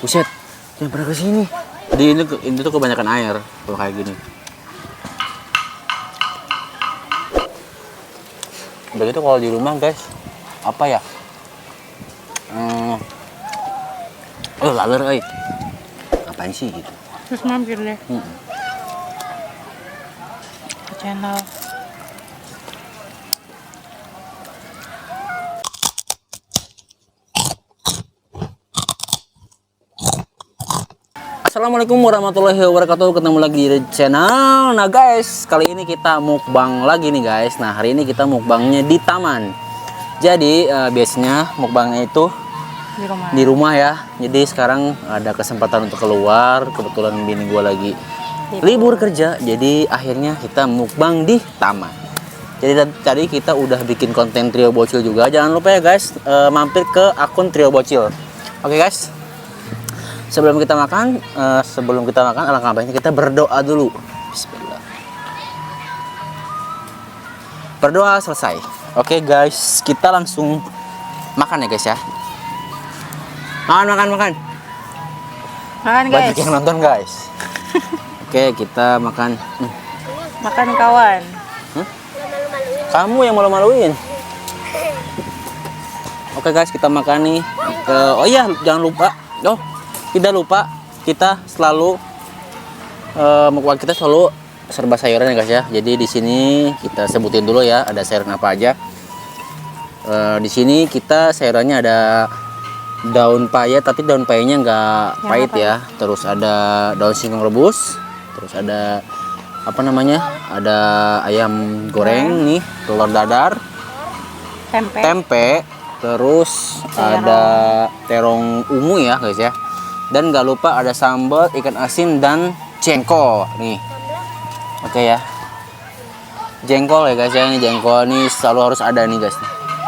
Buset, jangan pernah kesini. Jadi ini tuh kebanyakan air kalau kayak gini. Begitu kalau di rumah guys, apa ya? Laler, apaan sih gitu? Terus mampir deh ke channel. Assalamualaikum warahmatullahi wabarakatuh. Ketemu lagi di channel. Nah guys, kali ini kita mukbang lagi nih guys. Nah hari ini kita mukbangnya di taman. Jadi biasanya mukbangnya itu di rumah ya. Jadi sekarang ada kesempatan untuk keluar. Kebetulan bini gue lagi libur kerja. Jadi akhirnya kita mukbang di taman. Jadi tadi kita udah bikin konten Trio Bocil juga. Jangan lupa ya guys, mampir ke akun Trio Bocil. Oke guys. Sebelum kita makan, alangkah baiknya kita berdoa dulu. Bismillah. Berdoa selesai. Oke guys, kita langsung makan ya guys ya. Makan. Makan Banyak guys. yang nonton guys. Oke, kita makan. Makan kawan. Kamu yang malu-maluin. Oke guys, kita makan nih. Oh iya, jangan lupa. Tidak lupa, kita selalu mukbang kita selalu serba sayuran ya guys ya. Jadi di sini kita sebutin dulu ya, ada sayuran apa aja. Di sini kita sayurannya ada daun paya, tapi daun payanya nggak pahit ya. Terus ada daun singkong rebus, terus ada apa namanya? Ada ayam goreng nih, telur dadar, tempe, terus ada terong ungu ya guys ya. Dan nggak lupa ada sambal, ikan asin, dan jengkol nih. Oke ya. Jengkol ya guys ya, ini jengkol nih selalu harus ada nih guys.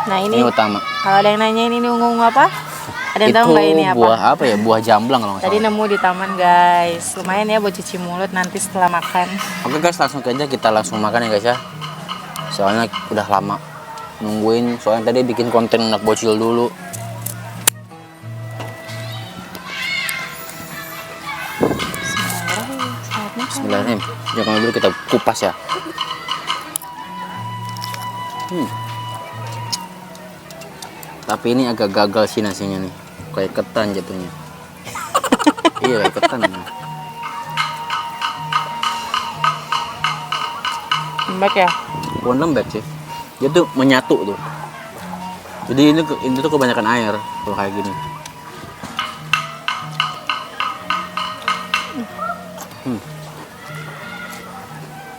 Nah Ini utama. Kalau ada yang nanya ini ungu-ungu apa? Ada yang tahu nggak ini apa? Buah apa ya? Buah jamblang kalau nggak Tadi salah. nemu di taman guys. Lumayan ya buat cuci mulut nanti setelah makan. Oke guys, langsung aja kita langsung makan ya guys ya. Soalnya udah lama nungguin. Soalnya tadi bikin konten anak bocil dulu. Bismillahirrahmanirrahim. Jangan dulu kita kupas ya. Tapi ini agak gagal sih nasinya nih. Kayak ketan jatuhnya. Iya kayak ketan. Lembek ya? Bukan lembek sih. Dia tuh menyatu tuh. Jadi ini tuh kebanyakan air kalau kayak gini.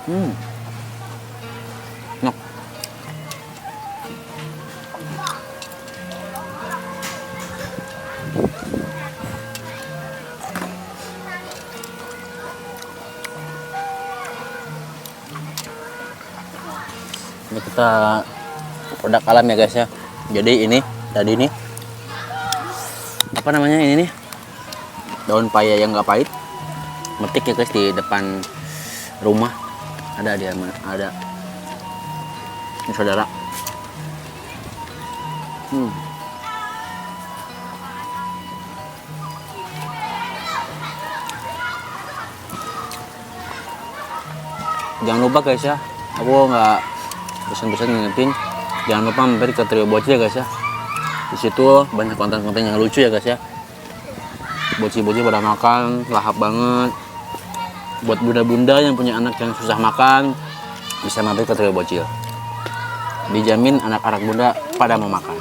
Enak. Ini kita produk alam ya guys ya. Jadi ini tadi ini apa namanya ini nih, daun paya yang nggak pahit, metik ya guys di depan rumah. Ada ini saudara. Jangan lupa guys ya, aku nggak bosan-bosan ngingetin, jangan lupa mampir ke Trio Bocil ya guys ya. Di situ banyak konten-konten yang lucu ya guys ya. Bocil-bocil pada makan lahap banget. Buat bunda-bunda yang punya anak yang susah makan, bisa mampir ke Trio Bocil. Dijamin anak-anak bunda pada mau makan.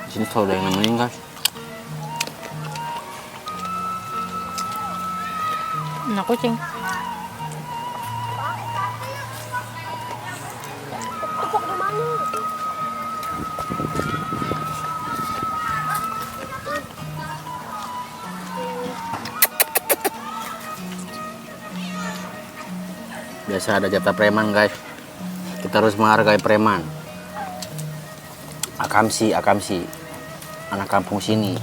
Di sini selalu ada yang nemenin guys. Nah kucing. Biasa ada jatah preman guys. Kita harus menghargai preman. Akamsi, anak kampung sini.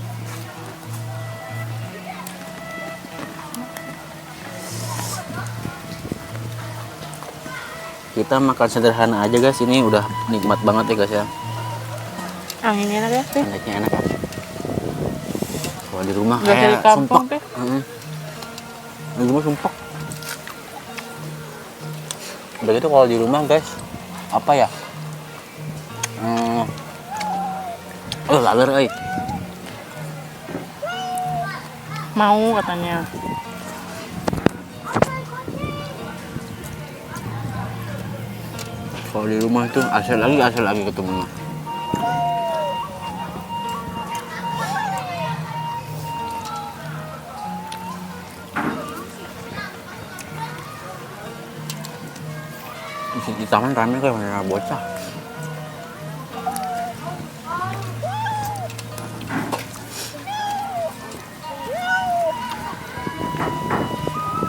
kita makan sederhana aja guys. Ini udah nikmat banget ya guys ya. Anginnya enak ya, Pi. Anaknya enak kan. Kalau di rumah Udah dari kayak kampung, sumpek. Pi. Di rumah sumpek. Udah gitu kalau di rumah guys, apa ya? Laler euy. Mau katanya. Kalau di rumah itu asal lagi ketemu. Di taman rame kayak mana bocah.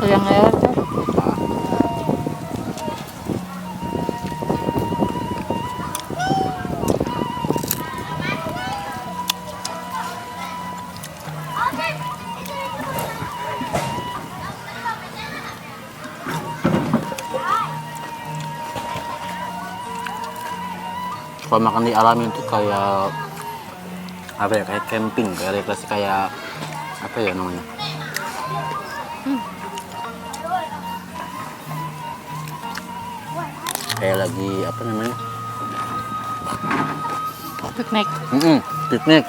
Yang lewat ya. Kalau makan di alam itu kayak apa ya, kayak camping, kayak rekreasi, kayak apa ya namanya, kayak lagi apa namanya, Piknik. piknik.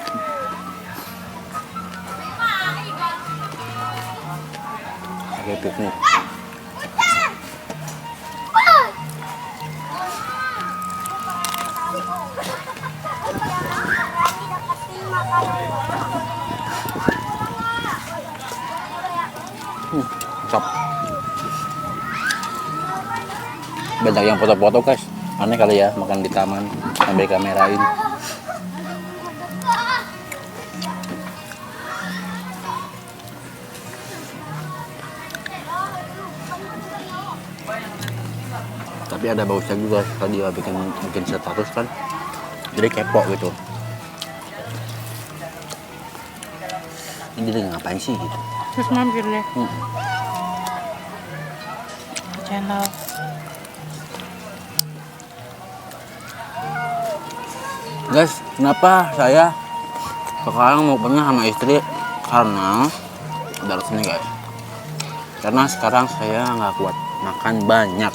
Kayak piknik. Cop. Banyak yang foto-foto guys. Aneh kali ya makan di taman sambil kamerain. Tapi ada bagusnya juga tadi dia bikin status kan. Jadi kepo gitu. Ini dia ngapain sih gitu. Terus mampir deh. Channel. Guys, kenapa saya sekarang mau pernah sama istri? Karena ada alasannya guys. Karena sekarang saya nggak kuat makan banyak.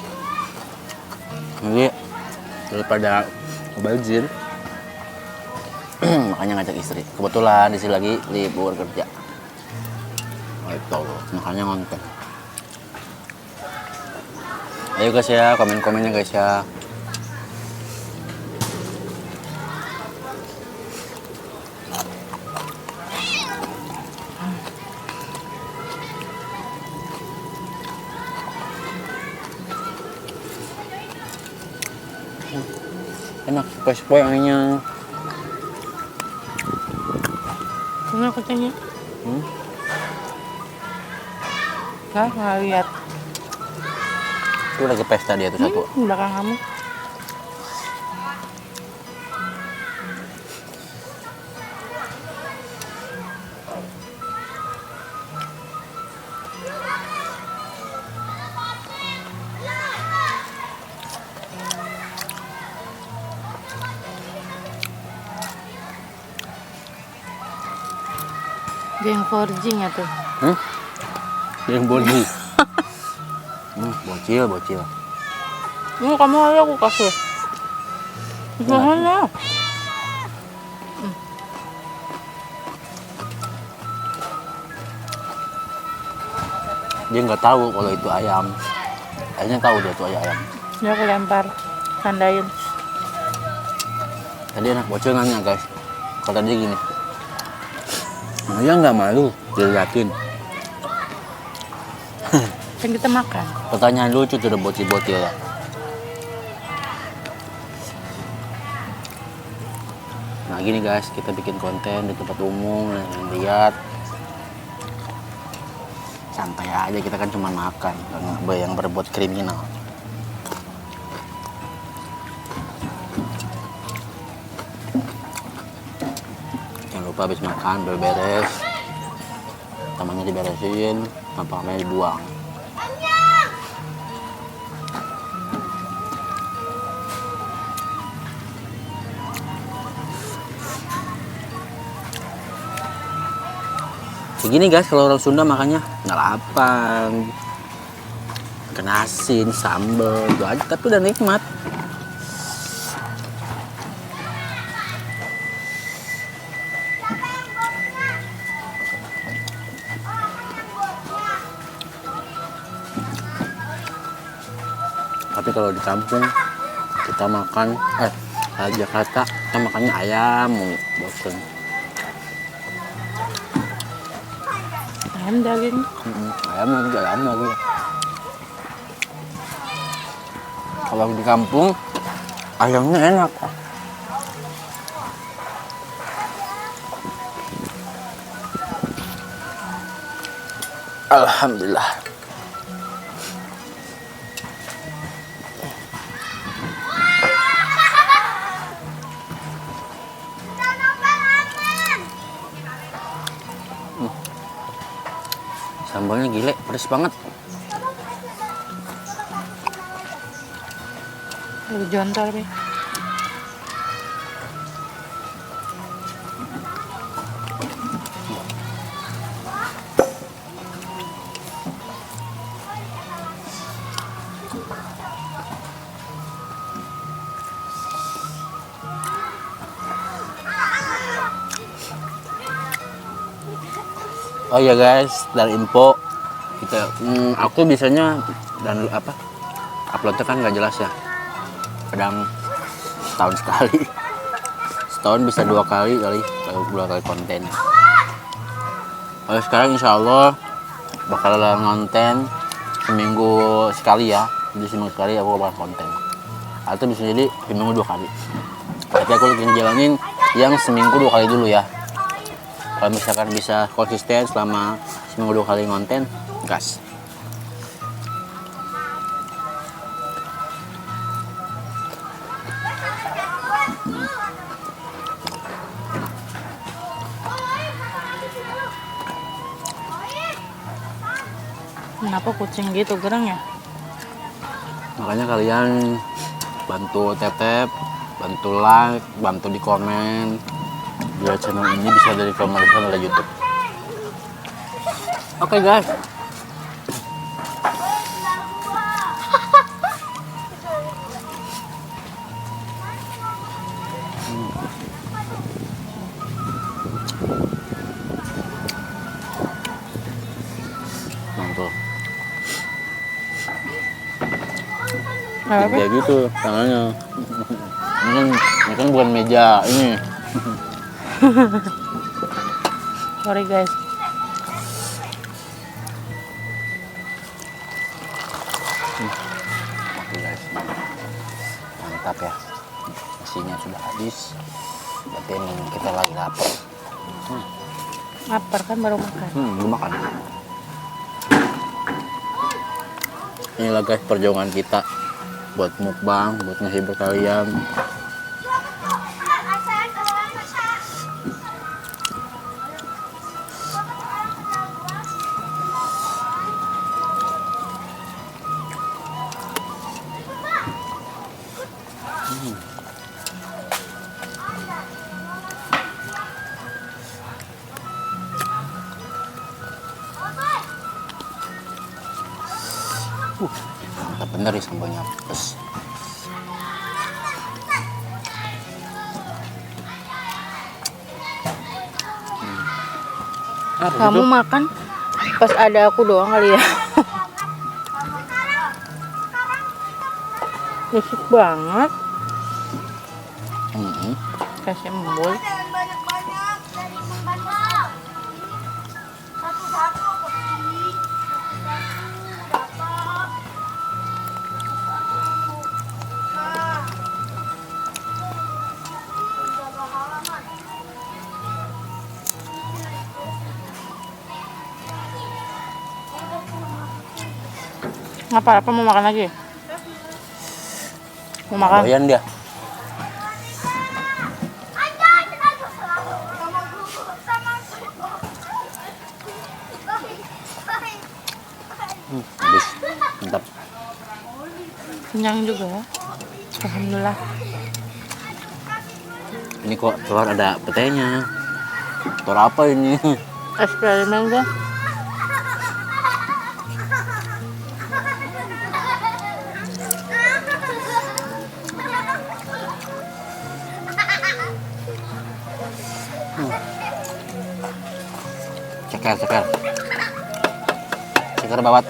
Jadi daripada mubazir, makanya ngajak istri. Kebetulan di sini lagi libur kerja. Itu makanya ngonten. Ayo guys ya, komen-komennya guys ya. Enak, sepoi-sepoi anginnya. Mana katanya? Nggak lihat. Itu lagi pesta dia tuh satu. Belakang kamu. Geng forging ya tuh. Yang body. Bocil. Ini kamu aja aku kasih. Gimana? Dia nggak tahu kalau itu ayam. Akhirnya tahu dia itu ayam. Dia aku lempar, tandain. Tadi anak bocil nanya guys. Kalau tadi gini. Dia nggak malu, diliatin. Kan kita makan. Pertanyaan lucu tuh udah bocil-bocil ya. Nah gini guys, kita bikin konten di tempat umum, lihat. Santai aja, kita kan cuma makan, yang berbuat kriminal. Jangan lupa habis makan, beres. Tamannya diberesin, sampahnya dibuang. Segini guys kalau orang Sunda makannya ngelapan, kena asin, sambal, itu aja tapi udah nikmat. Tapi kalau di kampung kita makan Jakarta kita makannya ayam, bosen. Ayam daging. Ayam lagi. Kalau di kampung ayamnya enak. Alhamdulillah. Sambalnya gile, pedes banget. Lu jontol deh. Oh ya guys, dari info kita, aku biasanya dan uploadnya kan nggak jelas ya. Kadang setahun sekali, setahun bisa 2 kali kalau 2 kali konten. Kalau sekarang insya Allah bakalan konten seminggu sekali ya. Jadi seminggu sekali aku bakal konten. Atau bisa jadi seminggu 2 kali. Tapi aku lagi jalanin yang seminggu 2 kali dulu ya. Kalau misalkan bisa konsisten selama seminggu 2 kali konten, gas. Kenapa kucing gitu gerang ya? Makanya kalian bantu tetep, bantu like, bantu di komen biar channel ini bisa dari komersial dari YouTube. Oke guys. Mantul. Apa? Kayak gitu tangannya. Ini kan bukan meja ini. Sorry guys. Oke guys, mantap ya. Nasinya sudah habis. Berarti emang kita lagi lapar. Lapar kan baru makan. Belum makan. Inilah guys perjuangan kita buat mukbang, buat ngehibur kalian. Mantap bener ya sambalnya, pedes. Kamu makan pas ada aku doang kali ya. Rusuk banget. Kasih embul. Apa mau makan lagi? Mau makan? Doyan dia. Habis, mantap. Kenyang juga ya. Alhamdulillah. Ini kok telur ada petenya. Telur apa ini? eksperimen deh. Ceker. Ceker bawat.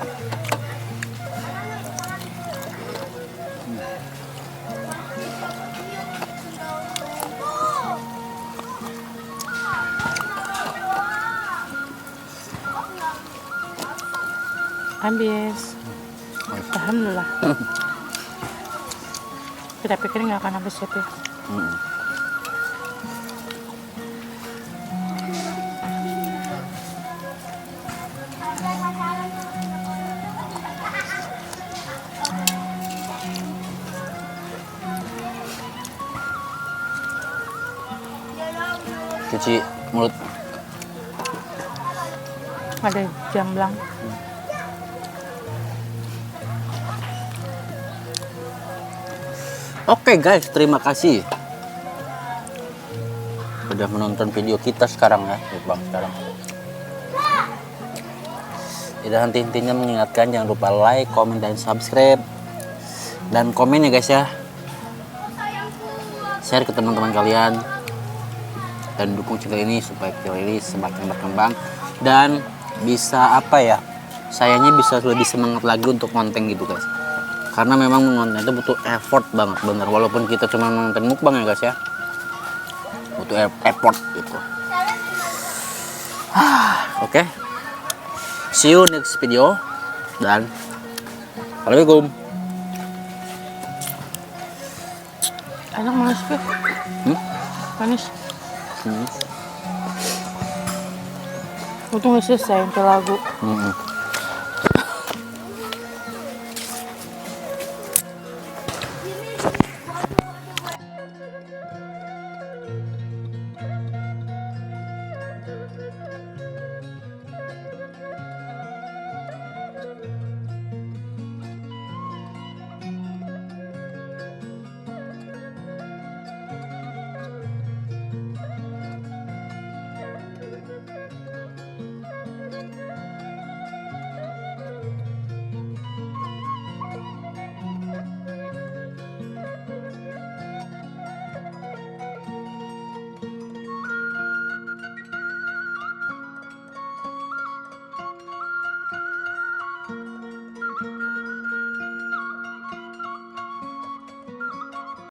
Habis. Alhamdulillah. Kita pikir nggak akan habis ya, Pi. Cuci mulut. Ada jamblang. Oke guys, terima kasih udah menonton video kita sekarang ya, Bang sekarang. Tidak henti-hentinya mengingatkan jangan lupa like, komen, dan subscribe, dan komen ya guys ya. Share ke teman-teman kalian dan dukung channel ini supaya channel ini semakin berkembang dan bisa apa ya, sayanya bisa lebih semangat lagi untuk konten gitu guys. Karena memang mengonten itu butuh effort banget bener, walaupun kita cuma nonton mukbang ya guys ya, butuh effort gitu. Oke. See you next video dan assalamualaikum. Enak manis, Pi. Manis. Untung nggak selesai untuk lagu.